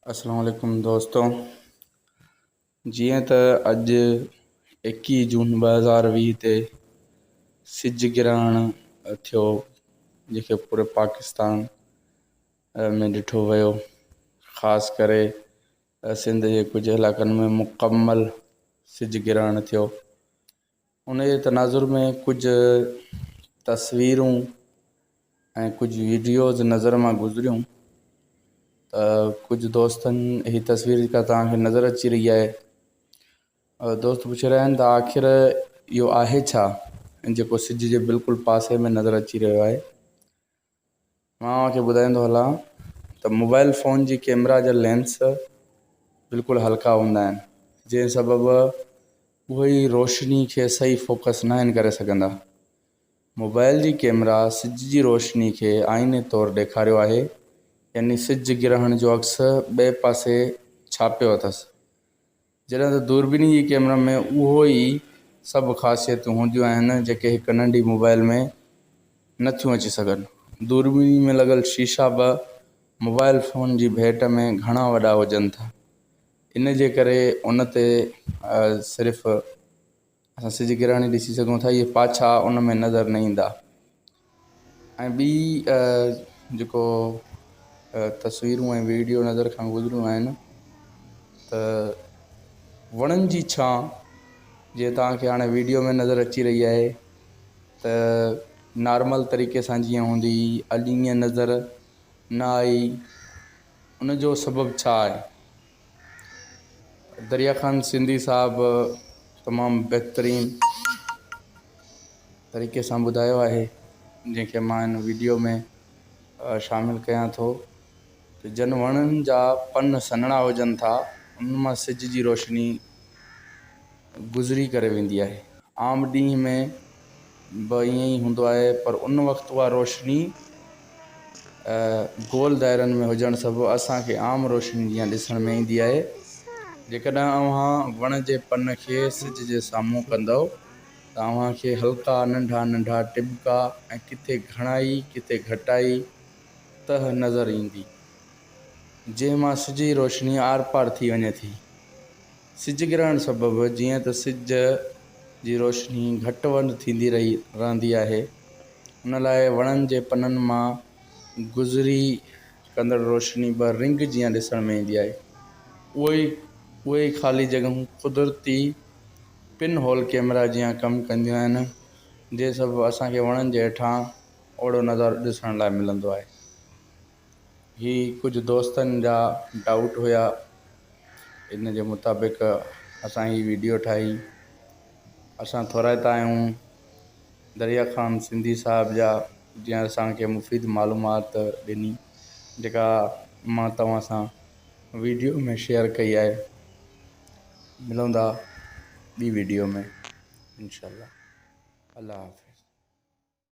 अस्सलाम वालेकुम दोस्तों। जीअं त अॼु 21 जून 2020 ते सिज ग्रहण थियो, जेके पूरे पाकिस्तान में ॾिठो वियो। ख़ासि करे सिंध जे कुझु इलाइक़नि में मुकमल सिज ग्रहण थियो। उन जे तनाज़ुर में कुझु तस्वीरूं ऐं कुझु वीडियोज़ नज़र मां गुज़रियूं त कुझु दोस्तनि हीअ तस्वीर जेका तव्हांखे नज़र अची रही आहे, दोस्त पुछी रहिया आहिनि त आख़िर इहो आहे छा जेको सिज जे बिल्कुलु पासे में नज़र अची रहियो आहे। मां तव्हांखे ॿुधाईंदो हलां त मोबाइल फ़ोन जी कैमरा जा लेंस बिल्कुलु हल्का हूंदा आहिनि, जंहिं सबबु उहे ई रोशनी खे सही फोकस न आहिनि करे सघंदा। मोबाइल जी कैमरा सिज जी रोशनी खे आईने तौरु ॾेखारियो आहे, यानी सिज ग्रहण जो अक्स ॿिए पासे छापियो अथसि। जॾहिं त दूरबीनी जी कैमरा में उहो ई सभु ख़ासियतूं हूंदियूं आहिनि जेके हिकु नंढी मोबाइल में नथियूं अची सघनि। दूरबीनी में लॻल शीशा बि मोबाइल फ़ोन जी भेट में घणा वॾा हुजनि था। इन जे करे उन ते सिर्फ़ु असां सिज ग्रहण ई ॾिसी सघूं था, इहे पाछा उन में नज़र न ईंदा। ऐं ॿी जेको तस्वीरूं ऐं वीडियो नज़र खां गुज़रियूं आहिनि त वणनि जी छांव, जीअं तव्हांखे हाणे वीडियो में नज़र अची रही आहे त नॉर्मल तरीक़े सां जीअं हूंदी, अॼु ईअं नज़र न आई। उन जो सबबु छा आहे? दरिया ख़ान सिंधी साहिबु तमामु बहितरीन तरीक़े सां ॿुधायो आहे, जंहिंखे मां हिन वीडियो में शामिलु कयां थो। त जन वणनि जा पन सन्हड़ा हुजनि था, उन मां सिज जी रोशनी गुज़री करे वेंदी आहे। आम ॾींहं में बि ईअं ई हूंदो आहे, पर उन वक़्तु उहा रोशनी गोल दाइरनि में हुजण सबबु असांखे आम रोशनी जीअं ॾिसण में ईंदी आहे। जेकॾहिं अव्हां वण जे पन खे सिज जे साम्हूं कंदव त अव्हांखे हल्का नंढा नंढा टिबका ऐं किथे घणाई किथे घटाई तह नज़र ईंदी, जंहिं मां सिज जी रोशनी आर पार थी वञे थी। सिज ग्रहण सबबु जीअं त सिज जी रोशनी घटि वधि थींदी रहंदी आहे, उन लाइ वणनि जे पननि मां गुज़री कंदड़ रोशनी बि रिंग जीअं ॾिसण में ईंदी आहे। उहे ई ख़ाली जॻहियूं कुदरती पिन होल कैमरा जीअं कमु कंदियूं आहिनि, जंहिं सबबु असांखे वणनि जे हेठां ओड़ो नज़ारो ॾिसण लाइ मिलंदो आहे। ही कुझु दोस्तनि जा डाउट हुया, इन जे मुताबिक़ असां ही वीडियो ठाही। असां थोराइता आहियूं दरिया ख़ान सिंधी साहिब जा, जीअं असांखे मुफ़ीद मालूमात ॾिनी, जेका मां तव्हां सां वीडियो में शेयर कई आहे। मिलूं था ॿी वीडियो में इंशाअल्लाह। अल्लाह हाफ़िज़।